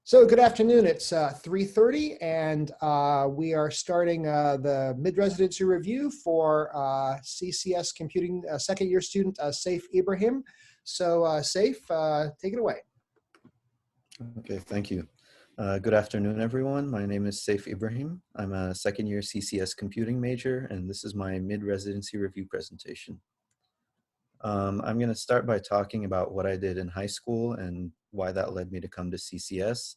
So good afternoon. It's 3:30, and we are starting the mid-residency review for CCS computing second year student Seif Ibrahim. So Seif, take it away. Okay, thank you. Good afternoon, everyone. My name is Seif Ibrahim. I'm a second year CCS computing major, and this is my mid-residency review presentation. I'm going to start by talking about what I did in high school and why that led me to come to CCS.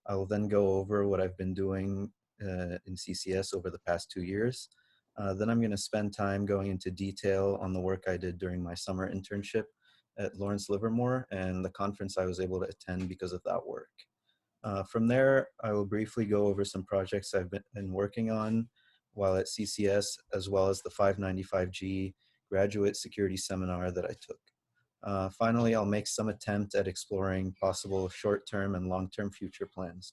I will then go over what I've been doing in CCS over the past 2 years. Then I'm going to spend time going into detail on the work I did during my summer internship at Lawrence Livermore and the conference I was able to attend because of that work. From there, I will briefly go over some projects I've been working on while at CCS, as well as the 595G graduate security seminar that I took. Finally, I'll make some attempt at exploring possible short-term and long-term future plans.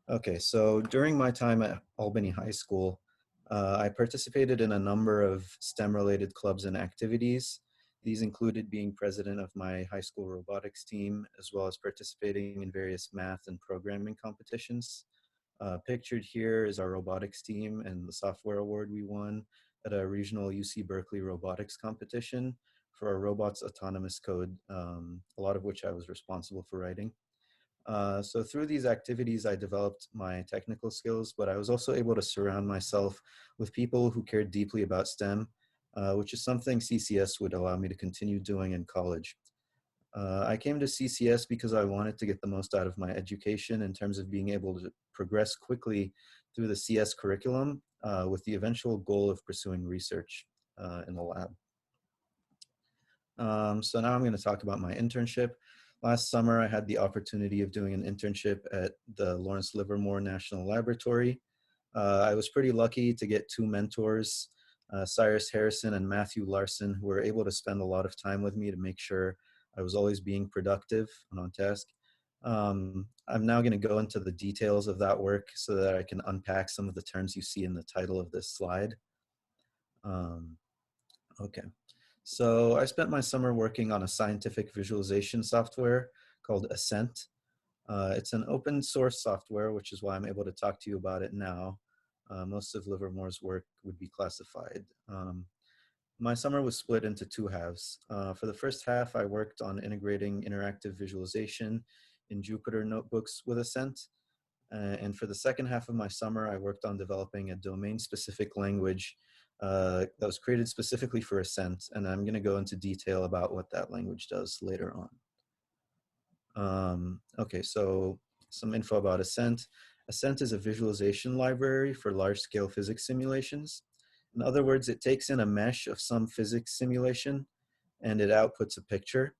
Okay, so during my time at Albany High School, I participated in a number of STEM-related clubs and activities. These included being president of my high school robotics team, as well as participating in various math and programming competitions. Pictured here is our robotics team and the software award we won at a regional UC Berkeley robotics competition for our robots autonomous code, a lot of which I was responsible for writing. So through these activities, I developed my technical skills, but I was also able to surround myself with people who cared deeply about STEM, which is something CCS would allow me to continue doing in college. I came to CCS because I wanted to get the most out of my education in terms of being able to progress quickly through the CS curriculum with the eventual goal of pursuing research in the lab. So now I'm going to talk about my internship. Last summer, I had the opportunity of doing an internship at the Lawrence Livermore National Laboratory. I was pretty lucky to get two mentors, Cyrus Harrison and Matthew Larson, who were able to spend a lot of time with me to make sure I was always being productive and on task. I'm now going to go into the details of that work so that I can unpack some of the terms you see in the title of this slide. Okay, so I spent my summer working on a scientific visualization software called Ascent. It's an open source software, which is why I'm able to talk to you about it now. Most of Livermore's work would be classified. My summer was split into two halves. For the first half, I worked on integrating interactive visualization in Jupyter notebooks with Ascent. And for the second half of my summer, I worked on developing a domain-specific language that was created specifically for Ascent. And I'm going to go into detail about what that language does later on. Okay, so some info about Ascent. Ascent is a visualization library for large-scale physics simulations. In other words, it takes in a mesh of some physics simulation and it outputs a picture.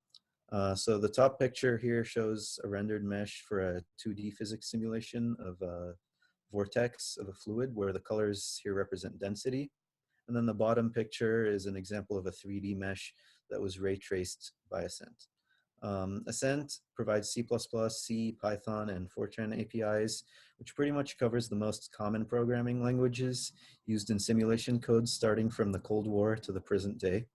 So the top picture here shows a rendered mesh for a 2D physics simulation of a vortex of a fluid where the colors here represent density. And then the bottom picture is an example of a 3D mesh that was ray traced by Ascent. Ascent provides C++, C, Python, and Fortran APIs, which pretty much covers the most common programming languages used in simulation codes starting from the Cold War to the present day.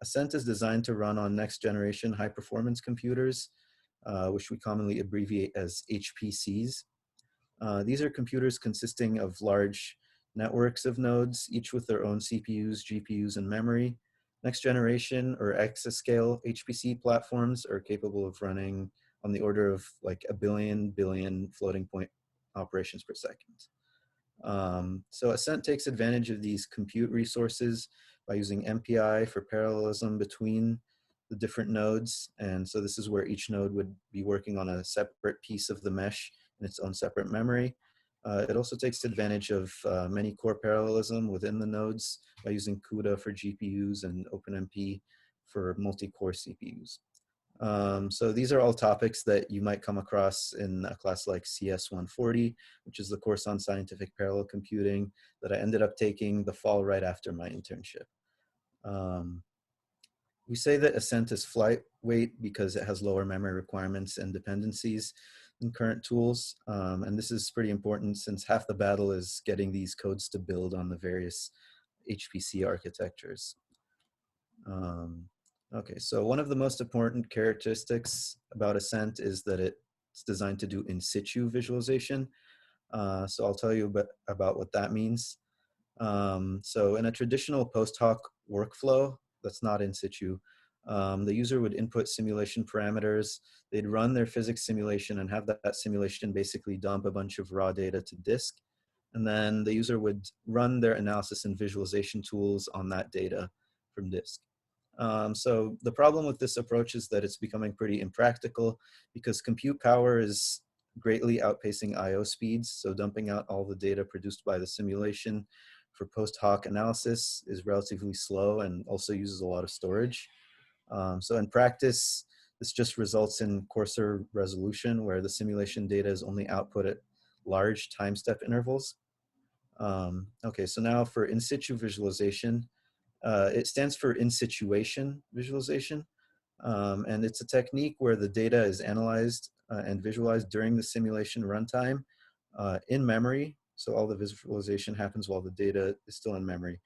Ascent is designed to run on next generation high performance computers, which we commonly abbreviate as HPCs. These are computers consisting of large networks of nodes, each with their own CPUs, GPUs, and memory. Next generation or exascale HPC platforms are capable of running on the order of like a billion floating point operations per second. So Ascent takes advantage of these compute resources by using MPI for parallelism between the different nodes. And so this is where each node would be working on a separate piece of the mesh in its own separate memory. It also takes advantage of many core parallelism within the nodes by using CUDA for GPUs and OpenMP for multi-core CPUs. So these are all topics that you might come across in a class like CS 140, which is the course on scientific parallel computing that I ended up taking the fall right after my internship. We say that Ascent is lightweight because it has lower memory requirements and dependencies than current tools. And this is pretty important since half the battle is getting these codes to build on the various HPC architectures. Okay, so one of the most important characteristics about Ascent is that it's designed to do in situ visualization. So I'll tell you about what that means. So in a traditional post hoc workflow that's not in situ, the user would input simulation parameters, they'd run their physics simulation and have that simulation basically dump a bunch of raw data to disk. And then the user would run their analysis and visualization tools on that data from disk. So the problem with this approach is that it's becoming pretty impractical because compute power is greatly outpacing IO speeds. So dumping out all the data produced by the simulation for post hoc analysis is relatively slow and also uses a lot of storage. So in practice, this just results in coarser resolution where the simulation data is only output at large time step intervals. Okay, so now for in situ visualization, it stands for in situation visualization. And it's a technique where the data is analyzed and visualized during the simulation runtime in memory. So all the visualization happens while the data is still in memory,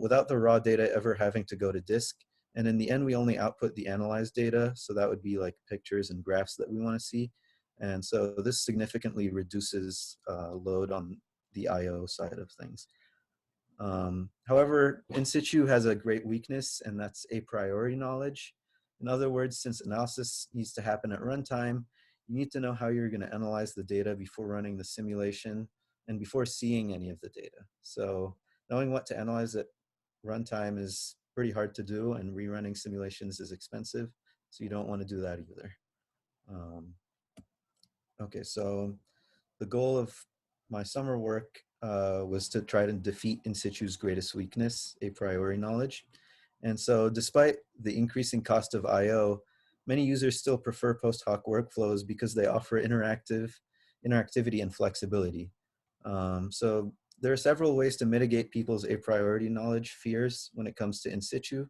without the raw data ever having to go to disk. And in the end, we only output the analyzed data. So that would be like pictures and graphs that we want to see. And so this significantly reduces load on the IO side of things. However, in situ has a great weakness, and that's a priori knowledge. In other words, since analysis needs to happen at runtime, you need to know how you're going to analyze the data before running the simulation and before seeing any of the data. So knowing what to analyze at runtime is pretty hard to do, and rerunning simulations is expensive, so you don't want to do that either. Okay, so the goal of my summer work was to try to defeat in situ's greatest weakness, a priori knowledge. And so despite the increasing cost of IO, many users still prefer post hoc workflows because they offer interactivity and flexibility. So there are several ways to mitigate people's a priori knowledge fears when it comes to in situ.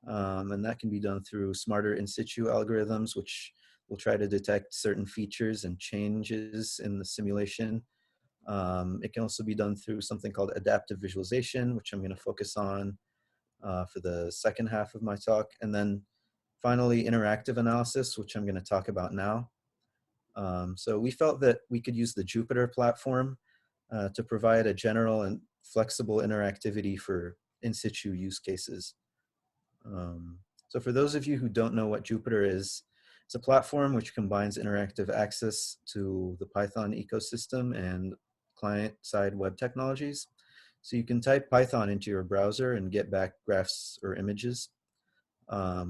And that can be done through smarter in situ algorithms, which will try to detect certain features and changes in the simulation. It can also be done through something called adaptive visualization, which I'm going to focus on for the second half of my talk. And then finally, interactive analysis, which I'm going to talk about now. So we felt that we could use the Jupyter platform to provide a general and flexible interactivity for in situ use cases. So for those of you who don't know what Jupyter is, it's a platform which combines interactive access to the Python ecosystem and client-side web technologies. So you can type Python into your browser and get back graphs or images.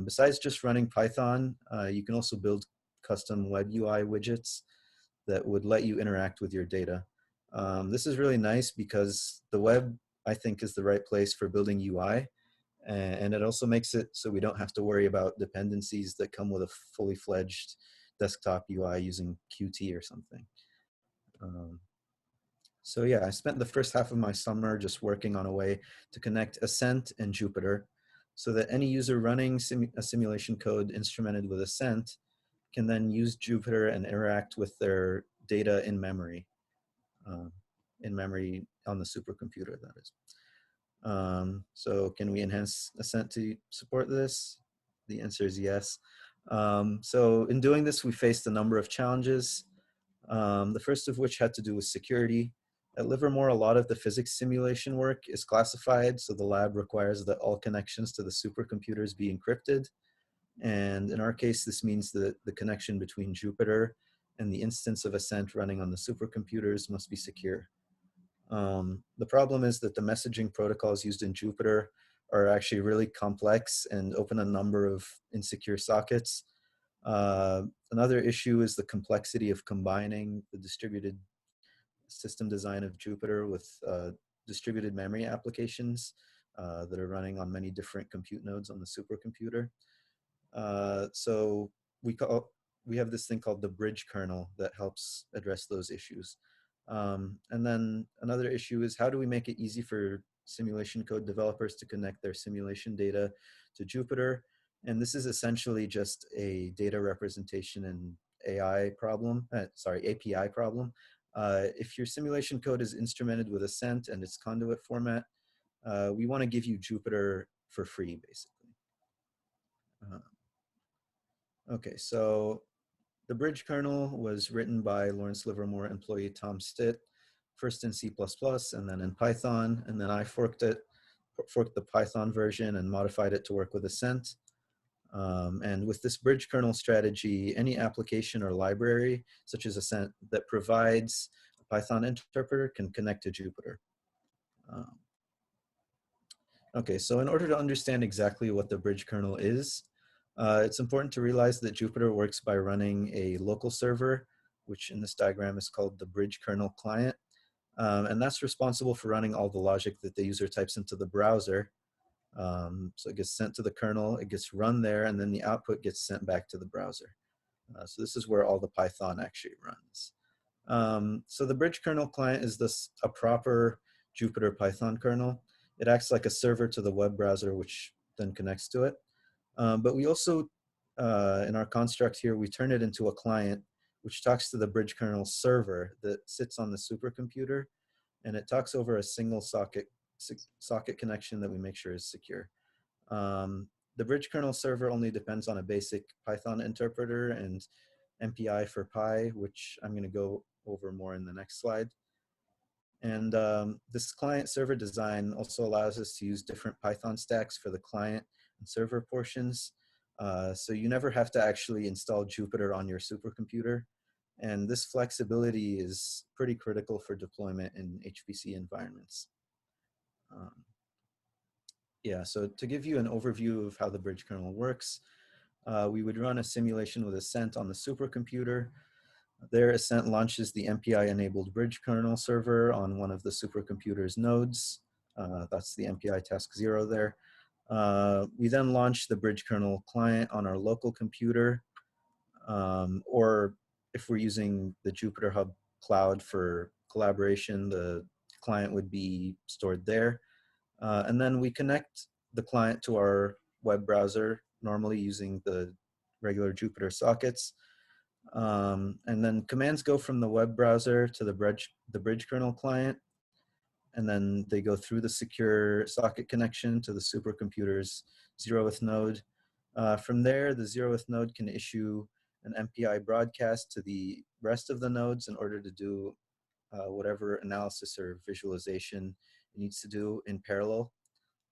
Besides just running Python, you can also build custom web UI widgets that would let you interact with your data. This is really nice because the web, I think, is the right place for building UI. And it also makes it so we don't have to worry about dependencies that come with a fully fledged desktop UI using Qt or something. So yeah, I spent the first half of my summer just working on a way to connect Ascent and Jupyter so that any user running a simulation code instrumented with Ascent can then use Jupyter and interact with their data uh, in memory on the supercomputer, that is. So can we enhance Ascent to support this? The answer is yes. So in doing this, we faced a number of challenges. The first of which had to do with security. At Livermore, a lot of the physics simulation work is classified, so the lab requires that all connections to the supercomputers be encrypted. And in our case, this means that the connection between Jupyter and the instance of Ascent running on the supercomputers must be secure. The problem is that the messaging protocols used in Jupyter are actually really complex and open a number of insecure sockets. Another issue is the complexity of combining the distributed system design of Jupyter with distributed memory applications that are running on many different compute nodes on the supercomputer. So we have this thing called the bridge kernel that helps address those issues. And then another issue is how do we make it easy for simulation code developers to connect their simulation data to Jupyter? And this is essentially just a data representation and API problem. If your simulation code is instrumented with Ascent and its conduit format, we want to give you Jupyter for free, basically. Uh, okay, so the bridge kernel was written by Lawrence Livermore employee Tom Stitt, first in C++ and then in Python, and then I forked the Python version and modified it to work with Ascent. And with this bridge kernel strategy, any application or library, such as Ascent, that provides a Python interpreter can connect to Jupyter. Um, okay, so in order to understand exactly what the bridge kernel is, it's important to realize that Jupyter works by running a local server, which in this diagram is called the bridge kernel client. And that's responsible for running all the logic that the user types into the browser. So it gets sent to the kernel, it gets run there, and then the output gets sent back to the browser. So this is where all the Python actually runs. So the bridge kernel client is a proper Jupyter Python kernel. It acts like a server to the web browser, which then connects to it. But we also, in our construct here, we turn it into a client, which talks to the bridge kernel server that sits on the supercomputer, and it talks over a single socket connection that we make sure is secure. Um, the bridge kernel server only depends on a basic Python interpreter and MPI for Pi, which I'm going to go over more in the next slide. And this client server design also allows us to use different Python stacks for the client and server portions. So you never have to actually install Jupyter on your supercomputer. And this flexibility is pretty critical for deployment in HPC environments. Um, yeah, so to give you an overview of how the bridge kernel works, we would run a simulation with Ascent on the supercomputer. There, Ascent launches the MPI-enabled bridge kernel server on one of the supercomputer's nodes. That's the MPI task 0 there. We then launch the bridge kernel client on our local computer, or if we're using the Jupyter Hub cloud for collaboration, the client would be stored there. And then we connect the client to our web browser, normally using the regular Jupyter sockets. And then commands go from the web browser to the bridge kernel client, and then they go through the secure socket connection to the supercomputer's 0th node. From there, the 0th node can issue an MPI broadcast to the rest of the nodes in order to do whatever analysis or visualization it needs to do in parallel.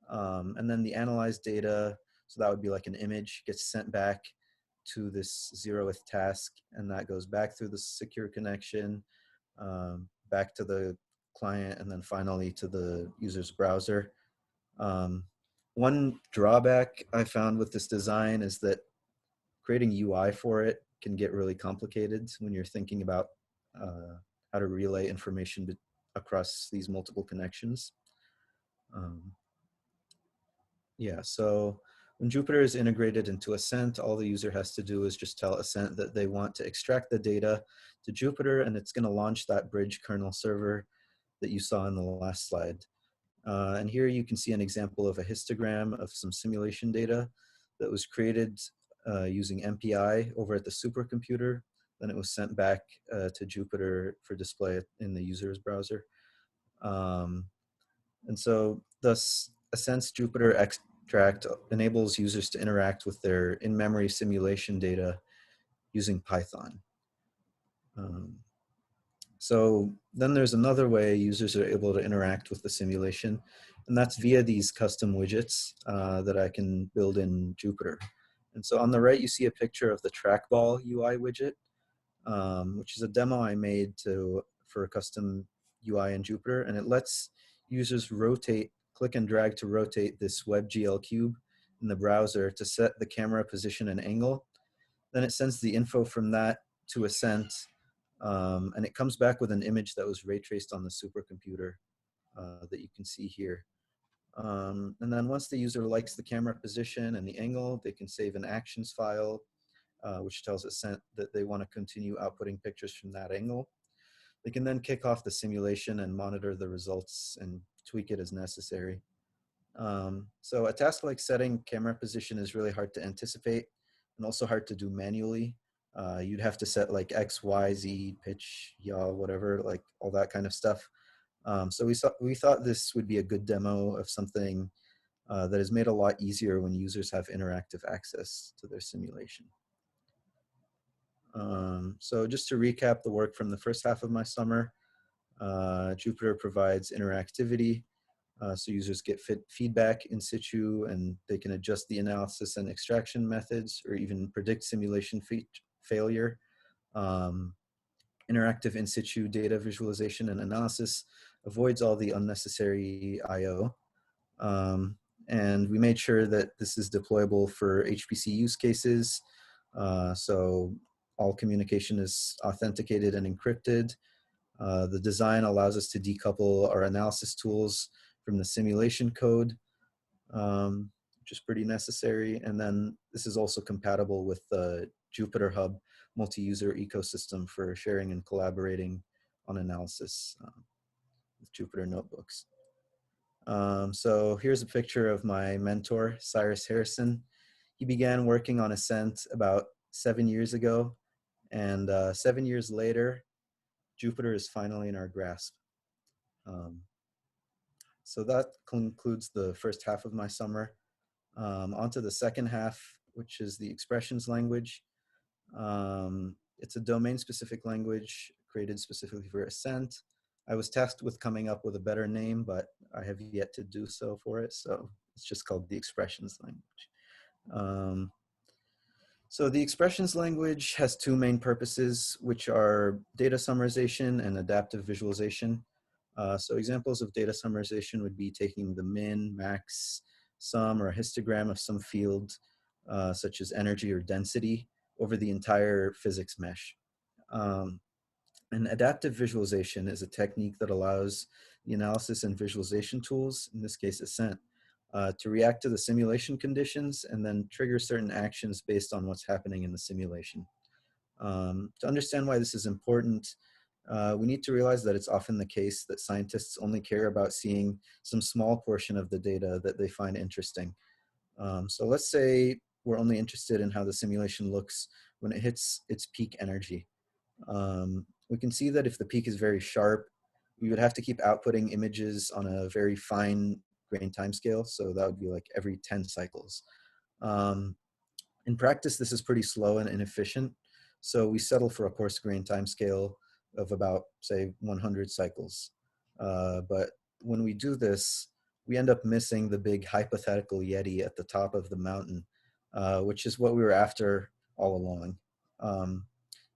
And then the analyzed data, so that would be like an image, gets sent back to this 0th task, and that goes back through the secure connection, back to the client, and then finally to the user's browser. One drawback I found with this design is that creating UI for it can get really complicated when you're thinking about how to relay information across these multiple connections. Yeah, so when Jupyter is integrated into Ascent, all the user has to do is just tell Ascent that they want to extract the data to Jupyter, and it's going to launch that bridge kernel server that you saw in the last slide. And here you can see an example of a histogram of some simulation data that was created using MPI over at the supercomputer. Then it was sent back to Jupyter for display in the user's browser. And so thus, Ascent's Jupyter extract enables users to interact with their in-memory simulation data using Python. So then there's another way users are able to interact with the simulation, and that's via these custom widgets that I can build in Jupyter. And so on the right, you see a picture of the trackball UI widget, which is a demo I made for a custom UI in Jupyter, and it lets users click and drag to rotate this WebGL cube in the browser to set the camera position and angle. Then it sends the info from that to Ascent, and it comes back with an image that was ray traced on the supercomputer that you can see here. And then once the user likes the camera position and the angle, they can save an actions file, which tells Ascent that they want to continue outputting pictures from that angle. They can then kick off the simulation and monitor the results and tweak it as necessary. So a task like setting camera position is really hard to anticipate and also hard to do manually. You'd have to set like X, Y, Z, pitch, yaw, whatever, like all that kind of stuff. So we thought this would be a good demo of something that is made a lot easier when users have interactive access to their simulation. So just to recap the work from the first half of my summer, Jupyter provides interactivity, so users get feedback in situ and they can adjust the analysis and extraction methods or even predict simulation failure. Um, Interactive in situ data visualization and analysis avoids all the unnecessary I/O. And we made sure that this is deployable for HPC use cases. So all communication is authenticated and encrypted. The design allows us to decouple our analysis tools from the simulation code, which is pretty necessary. And then this is also compatible with the Jupyter Hub multi-user ecosystem for sharing and collaborating on analysis with Jupyter notebooks. So here's a picture of my mentor, Cyrus Harrison. He began working on Ascent about 7 years ago. And 7 years later, Jupyter is finally in our grasp. So that concludes the first half of my summer. On to the second half, which is the expressions language. It's a domain-specific language created specifically for Ascent. I was tasked with coming up with a better name, but I have yet to do so for it, so it's just called the expressions language. So the expressions language has two main purposes, which are data summarization and adaptive visualization. So examples of data summarization would be taking the min, max, sum, or a histogram of some field, such as energy or density, over the entire physics mesh. And adaptive visualization is a technique that allows the analysis and visualization tools, in this case Ascent, to react to the simulation conditions and then trigger certain actions based on what's happening in the simulation. To understand why this is important, we need to realize that it's often the case that scientists only care about seeing some small portion of the data that they find interesting. So let's say we're only interested in how the simulation looks when it hits its peak energy. We can see that if the peak is very sharp, we would have to keep outputting images on a very fine grain timescale. So that would be like every 10 cycles. In practice, this is pretty slow and inefficient. So we settle for a coarse grain timescale of about, say, 100 cycles. But when we do this, we end up missing the big hypothetical Yeti at the top of the mountain, which is what we were after all along.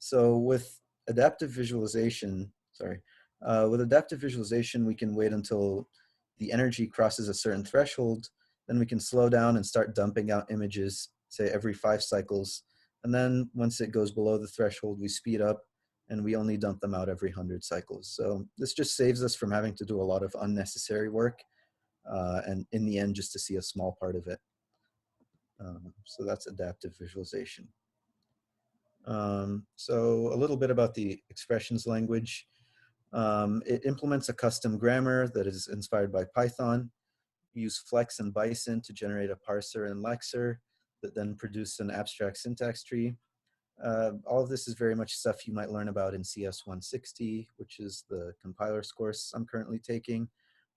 So with adaptive visualization, we can wait until the energy crosses a certain threshold, then we can slow down and start dumping out images, say every 5 cycles. And then once it goes below the threshold, we speed up and we only dump them out every 100 cycles. So this just saves us from having to do a lot of unnecessary work, and in the end, just to see a small part of it. So that's adaptive visualization. So a little bit about the expressions language. It implements a custom grammar that is inspired by Python. We use Flex and Bison to generate a parser and lexer that then produce an abstract syntax tree. All of this is very much stuff you might learn about in CS 160, which is the compilers course I'm currently taking.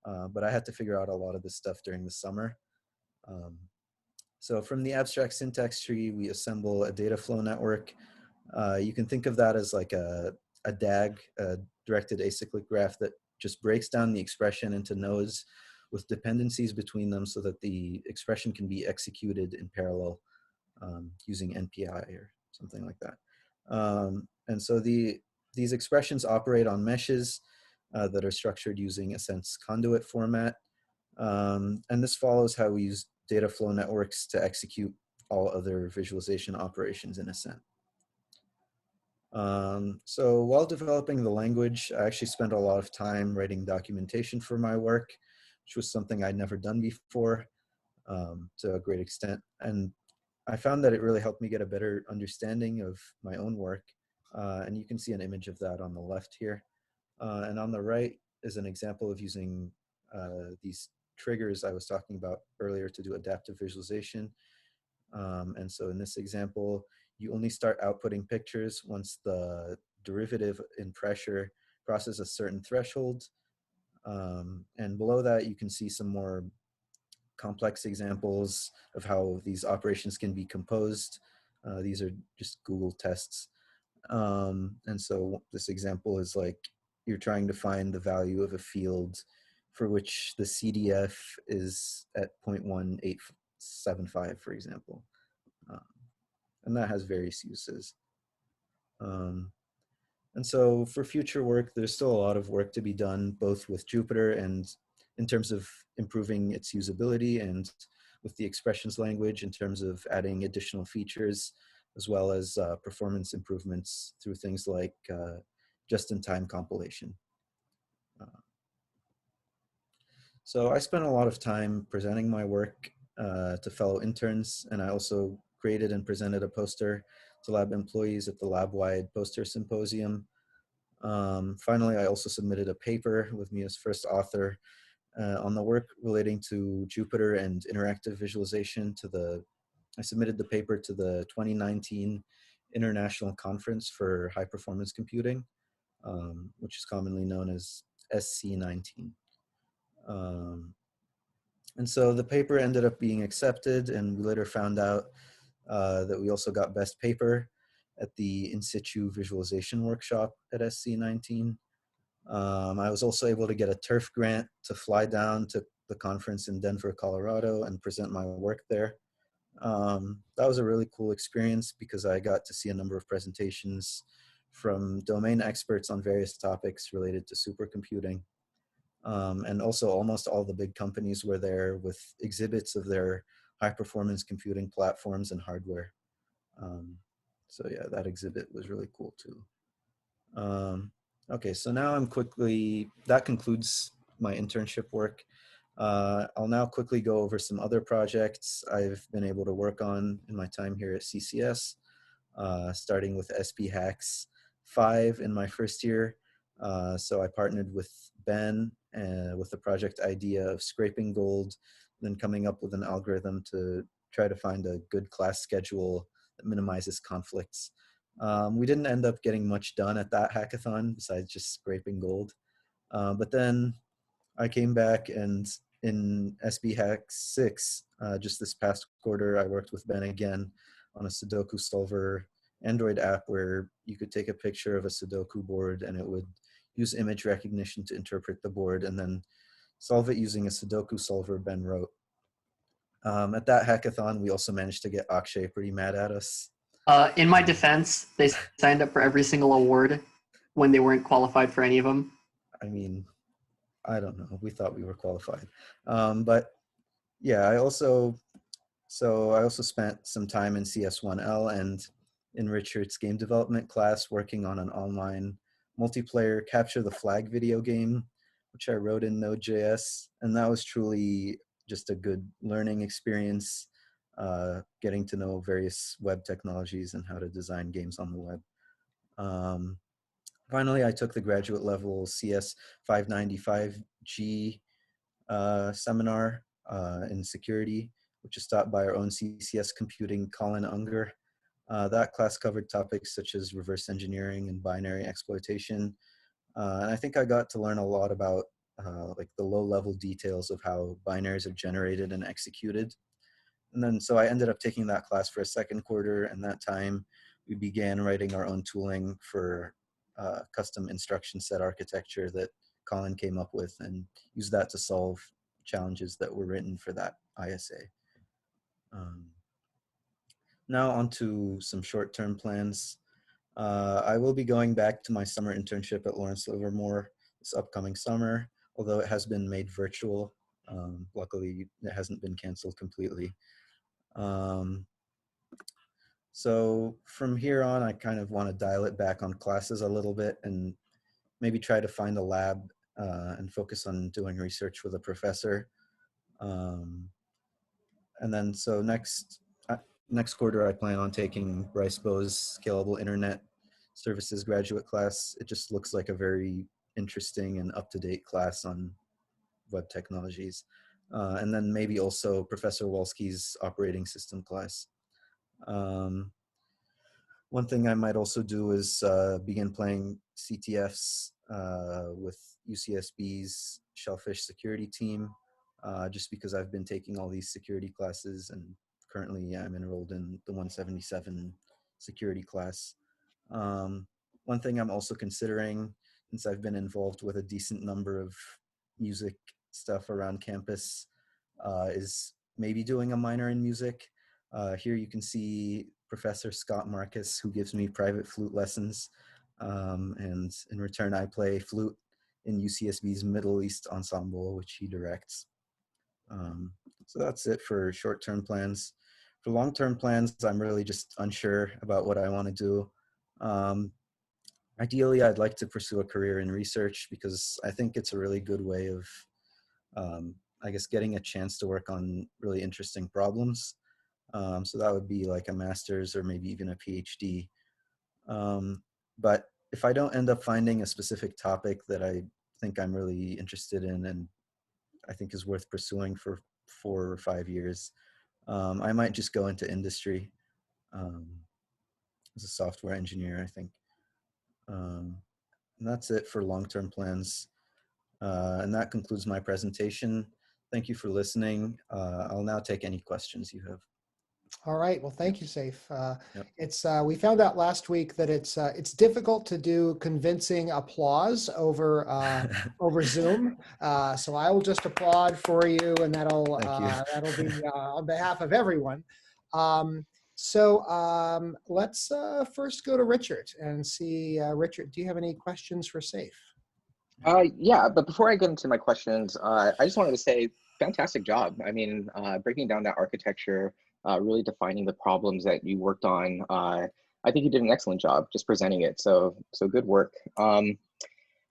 But I had to figure out a lot of this stuff during the summer. So from the abstract syntax tree, we assemble a data flow network. You can think of that as like a DAG, a directed acyclic graph that just breaks down the expression into nodes with dependencies between them so that the expression can be executed in parallel using NPI or something like that. And so these expressions operate on meshes that are structured using Ascent's conduit format. And this follows how we use data flow networks to execute all other visualization operations in Ascent. So while developing the language, I actually spent a lot of time writing documentation for my work, which was something I'd never done before to a great extent. And I found that it really helped me get a better understanding of my own work. And you can see an image of that on the left here. And on the right is an example of using these triggers I was talking about earlier to do adaptive visualization. And so in this example, you only start outputting pictures once the derivative in pressure crosses a certain threshold. And below that, you can see some more complex examples of how these operations can be composed. These are just Google tests. And so this example is like you're trying to find the value of a field for which the CDF is at 0.1875, for example. Um, and that has various uses. Um, and so for future work, there's still a lot of work to be done, both with Jupyter and in terms of improving its usability, and with the expressions language in terms of adding additional features, as well as performance improvements through things like just-in-time compilation. So I spent a lot of time presenting my work to fellow interns, and I also created and presented a poster to lab employees at the lab-wide poster symposium. Finally, I also submitted a paper with me as first author on the work relating to Jupyter and interactive visualization I submitted the paper to the 2019 International Conference for High Performance Computing, which is commonly known as SC19. And so the paper ended up being accepted, and we later found out that we also got best paper at the in situ visualization workshop at SC19. I was also able to get a turf grant to fly down to the conference in Denver, Colorado, and present my work there. That was a really cool experience because I got to see a number of presentations from domain experts on various topics related to supercomputing. And also almost all the big companies were there with exhibits of their high performance computing platforms and hardware. So yeah, that exhibit was really cool too. Okay, so now that concludes my internship work. I'll now quickly go over some other projects I've been able to work on in my time here at CCS, starting with SP Hacks 5 in my first year. So I partnered with Ben with the project idea of scraping gold, then coming up with an algorithm to try to find a good class schedule that minimizes conflicts. We didn't end up getting much done at that hackathon besides just scraping gold. But then I came back, and in SB Hack 6, just this past quarter, I worked with Ben again on a Sudoku solver Android app where you could take a picture of a Sudoku board and it would use image recognition to interpret the board and then solve it using a Sudoku solver Ben wrote. At that hackathon, we also managed to get Akshay pretty mad at us. In my defense, they signed up for every single award when they weren't qualified for any of them. I mean, I don't know. We thought we were qualified. But yeah, I also spent some time in CS1L and in Richard's game development class working on an online multiplayer capture the flag video game, which I wrote in Node.js. And that was truly just a good learning experience, getting to know various web technologies and how to design games on the web. Finally, I took the graduate level CS 595G seminar in security, which is taught by our own CCS computing Colin Unger. That class covered topics such as reverse engineering and binary exploitation. And I think I got to learn a lot about like the low level details of how binaries are generated and executed. And then so I ended up taking that class for a second quarter, and that time we began writing our own tooling for custom instruction set architecture that Colin came up with, and used that to solve challenges that were written for that ISA. Now on to some short-term plans. I will be going back to my summer internship at Lawrence Livermore this upcoming summer, although it has been made virtual. Luckily, it hasn't been canceled completely. So from here on, I kind of want to dial it back on classes a little bit and maybe try to find a lab and focus on doing research with a professor. And then so next quarter, I plan on taking Bryce Bow's Scalable Internet Services graduate class. It just looks like a very interesting and up-to-date class on web technologies. And then maybe also Professor Walsky's operating system class. One thing I might also do is begin playing CTFs with UCSB's Shellfish security team. just because I've been taking all these security classes, and currently I'm enrolled in the 177 security class. One thing I'm also considering, since I've been involved with a decent number of music stuff around campus, is maybe doing a minor in music. Here you can see Professor Scott Marcus, who gives me private flute lessons. And in return, I play flute in UCSB's Middle East Ensemble, which he directs. So that's it for short-term plans. For long-term plans, I'm really just unsure about what I want to do. Ideally, I'd like to pursue a career in research because I think it's a really good way of, I guess, getting a chance to work on really interesting problems. So that would be like a master's or maybe even a PhD. But if I don't end up finding a specific topic that I think I'm really interested in and I think is worth pursuing for 4 or 5 years, I might just go into industry as a software engineer, I think. And that's it for long-term plans. And that concludes my presentation. Thank you for listening. I'll now take any questions you have. All right. Well, thank you, Seif. Yep. We found out last week that it's difficult to do convincing applause over over Zoom. So I will just applaud for you, and that'll Thank you. that'll be on behalf of everyone. Let's first go to Richard and see. Richard, do you have any questions for Seif? Yeah, but before I get into my questions, I just wanted to say, fantastic job. I mean, breaking down that architecture, really defining the problems that you worked on. I think you did an excellent job just presenting it. So good work. I'm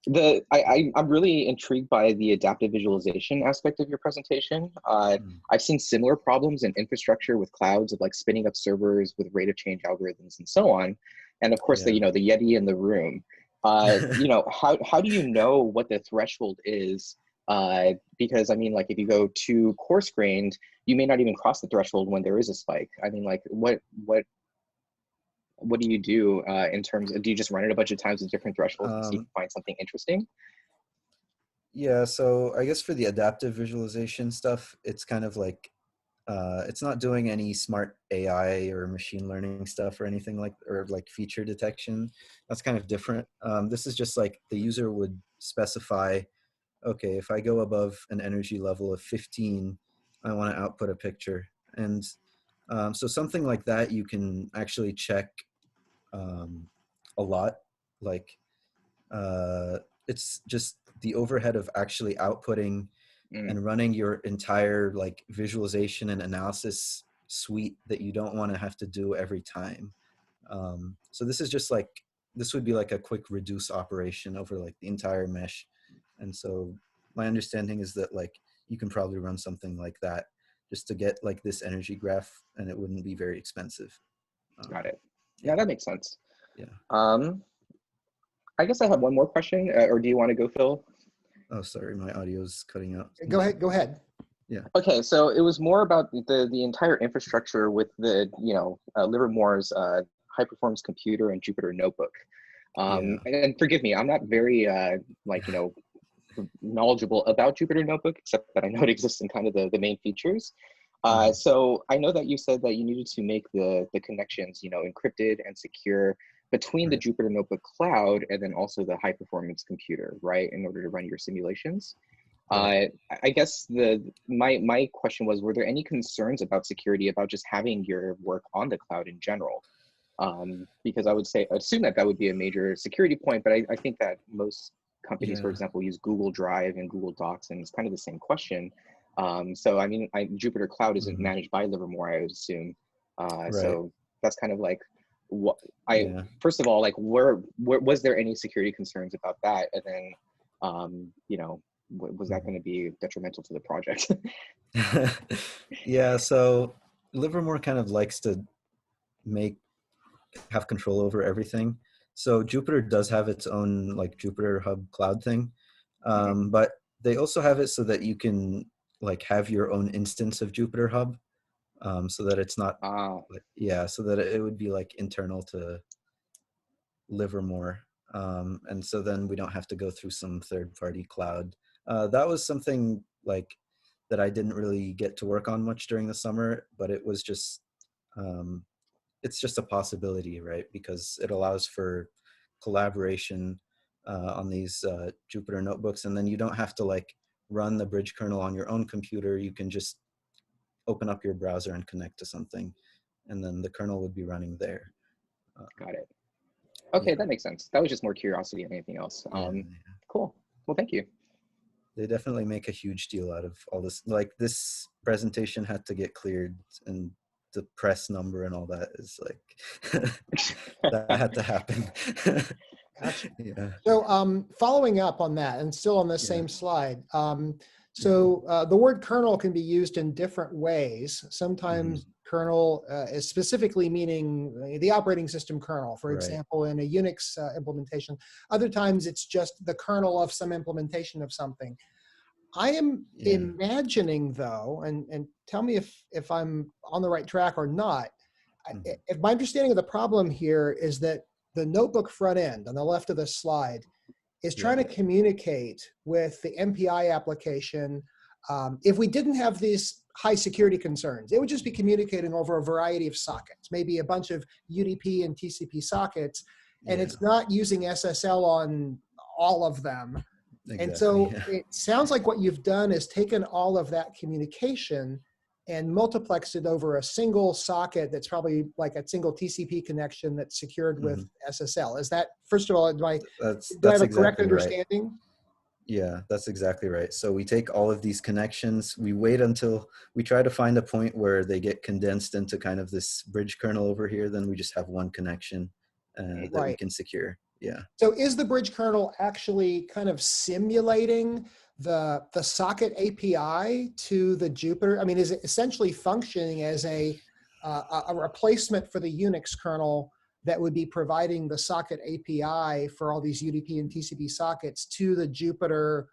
really intrigued by the adaptive visualization aspect of your presentation. I've seen similar problems in infrastructure with clouds of like spinning up servers with rate of change algorithms and so on. And of course, Yeah. the Yeti in the room. How do you know what the threshold is? Because I mean, like if you go too coarse grained, you may not even cross the threshold when there is a spike. I mean, like what do you do in terms of, do you just run it a bunch of times with different thresholds to see if you find something interesting? Yeah, so I guess for the adaptive visualization stuff, it's kind of like, it's not doing any smart AI or machine learning stuff or anything like, or like feature detection. That's kind of different. This is just like the user would specify, okay, if I go above an energy level of 15, I want to output a picture. And so something like that, you can actually check a lot. Like it's just the overhead of actually outputting and running your entire like visualization and analysis suite that you don't want to have to do every time. So this is just like, this would be like a quick reduce operation over like the entire mesh. And so my understanding is that like you can probably run something like that just to get like this energy graph, and it wouldn't be very expensive. Got it. Yeah, that makes sense. Yeah. I guess I have one more question, or do you want to go, Phil? Oh, sorry, my audio's cutting out. Go ahead. Go ahead. Yeah. Okay, so it was more about the entire infrastructure with the Livermore's high performance computer and Jupyter notebook. And forgive me, I'm not very knowledgeable about Jupyter notebook, except that I know it exists in kind of the main features. So I know that you said that you needed to make the connections, encrypted and secure between the Jupyter Notebook cloud and then also the high performance computer, right, in order to run your simulations. I guess my question was, were there any concerns about security, about just having your work on the cloud in general? Because I would assume that would be a major security point, but I think that most companies, for example, use Google Drive and Google Docs, and it's kind of the same question. So I mean, Jupyter Cloud isn't managed by Livermore, I would assume. So that's kind of like what first of all, like where was there any security concerns about that? And then, was that going to be detrimental to the project? Yeah, so Livermore kind of likes to have control over everything. So Jupyter does have its own like Jupyter Hub cloud thing, but they also have it so that you can like have your own instance of Jupyter Hub, so that it's not, so that it would be like internal to Livermore. And so then we don't have to go through some third-party cloud. That was something like that I didn't really get to work on much during the summer, but it was just, it's just a possibility, right? Because it allows for collaboration on these Jupyter notebooks, and then you don't have to like run the bridge kernel on your own computer. You can just open up your browser and connect to something, and then the kernel would be running there. Got it. Okay, Yeah. that makes sense. That was just more curiosity than anything else. Yeah. Cool. Well, thank you. They definitely make a huge deal out of all this. Like this presentation had to get cleared, and the press number and all that is like that had to happen. Gotcha. Yeah. So following up on that, and still on the same slide, the word kernel can be used in different ways. Sometimes kernel is specifically meaning the operating system kernel, for example, in a Unix implementation. Other times it's just the kernel of some implementation of something. I am imagining though, and tell me if I'm on the right track or not, if my understanding of the problem here is that the notebook front end on the left of the slide is trying to communicate with the MPI application. If we didn't have these high security concerns, it would just be communicating over a variety of sockets, maybe a bunch of UDP and TCP sockets, and it's not using SSL on all of them. Exactly. And so it sounds like what you've done is taken all of that communication and multiplexed it over a single socket that's probably like a single TCP connection that's secured with SSL. Is that, first of all, do I have a correct understanding? Yeah, that's exactly right. So we take all of these connections, we wait until we try to find a point where they get condensed into kind of this bridge kernel over here, then we just have one connection that we can secure. Yeah. So is the bridge kernel actually kind of simulating the socket API to the Jupyter? I mean, is it essentially functioning as a replacement for the Unix kernel that would be providing the socket API for all these UDP and TCP sockets to the Jupyter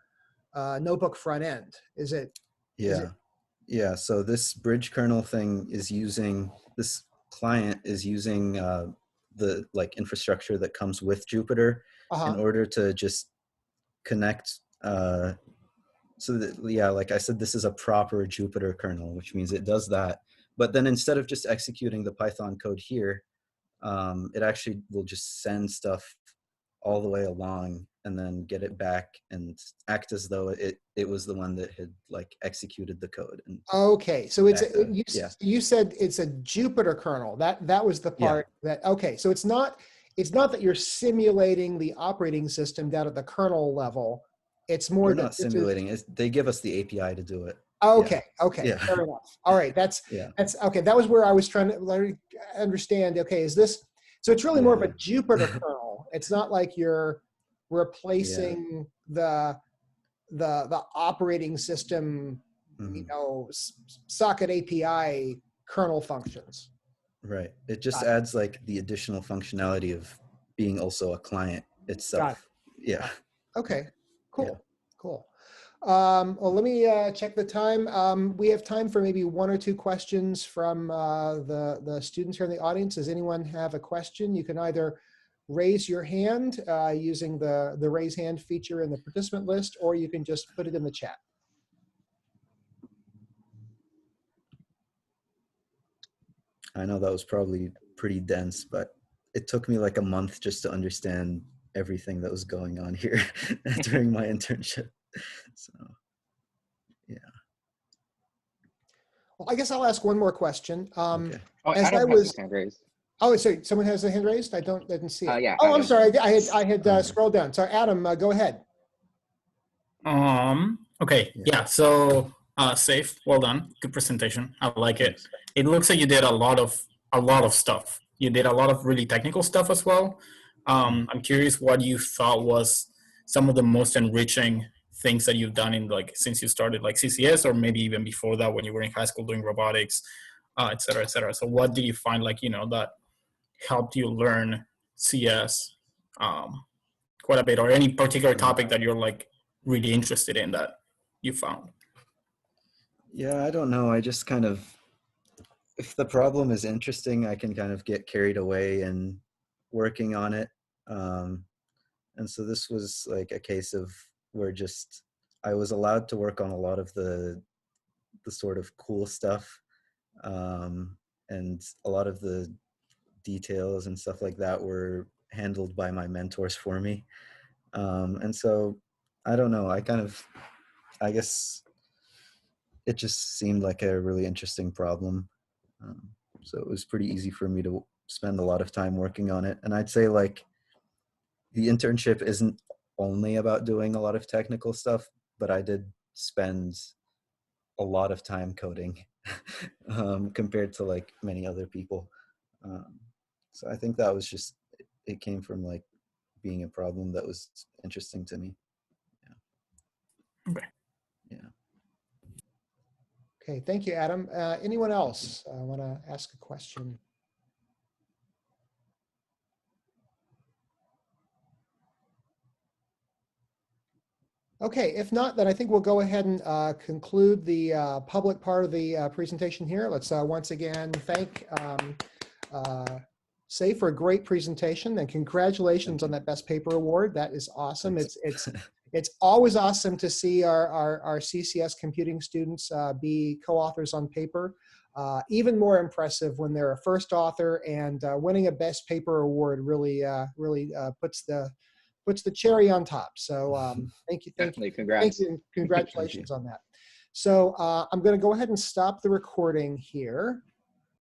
notebook front end? Is it? Yeah. So this bridge kernel thing is using, this client is using the like infrastructure that comes with Jupyter in order to just connect. So that, like I said, this is a proper Jupyter kernel, which means it does that. But then instead of just executing the Python code here, it actually will just send stuff all the way along and then get it back and act as though it was the one that had like executed the code. And okay, so it's you said it's a Jupyter kernel. That was the part that So it's not that you're simulating the operating system down at the kernel level. It's more We're not simulating. They give us the API to do it. Okay. Fair enough. All right, that's okay. That was where I was trying to understand. Okay, is this? So it's really more of a Jupyter kernel. It's not like you're replacing the operating system, socket API kernel functions. Right. It just adds like the additional functionality of being also a client itself. Yeah. Okay. Cool. Cool. Well, let me check the time. We have time for maybe one or two questions from the students here in the audience. Does anyone have a question? You can either raise your hand using the raise hand feature in the participant list, or you can just put it in the chat. I know that was probably pretty dense, but it took me like a month just to understand everything that was going on here during my internship. So, yeah. Well, I guess I'll ask one more question. Okay. As Adam has his hand raised. Oh, sorry, someone has a hand raised? I didn't see it. Yeah. Oh, I'm sorry. I had scrolled down. Sorry, Adam, go ahead. Okay. Yeah. So, Seif, well done. Good presentation. I like it. It looks like you did a lot of stuff. You did a lot of really technical stuff as well. I'm curious what you thought was some of the most enriching things that you've done in like since you started like CCS, or maybe even before that when you were in high school doing robotics, et cetera, et cetera. So what did you find like, that helped you learn CS quite a bit, or any particular topic that you're like really interested in that you found? Yeah, I don't know. I just kind of, if the problem is interesting, I can kind of get carried away in working on it. And so this was like a case of where just I was allowed to work on a lot of the the sort of cool stuff, and a lot of the details and stuff like that were handled by my mentors for me. And so I don't know, I guess it just seemed like a really interesting problem. So it was pretty easy for me to spend a lot of time working on it. And I'd say like the internship isn't only about doing a lot of technical stuff, but I did spend a lot of time coding compared to like many other people. So I think that was just, it came from like being a problem that was interesting to me. Yeah. Okay. Yeah. Okay, thank you, Adam. Anyone else want to ask a question? Okay, if not, then I think we'll go ahead and conclude the public part of the presentation here. Let's once again thank Seif for a great presentation, and congratulations on that Best Paper Award. That is awesome. It's always awesome to see our CCS computing students be co-authors on paper. Even more impressive when they're a first author, and winning a Best Paper Award really puts the cherry on top. So thank you, Congrats. and congratulations on that. So I'm going to go ahead and stop the recording here.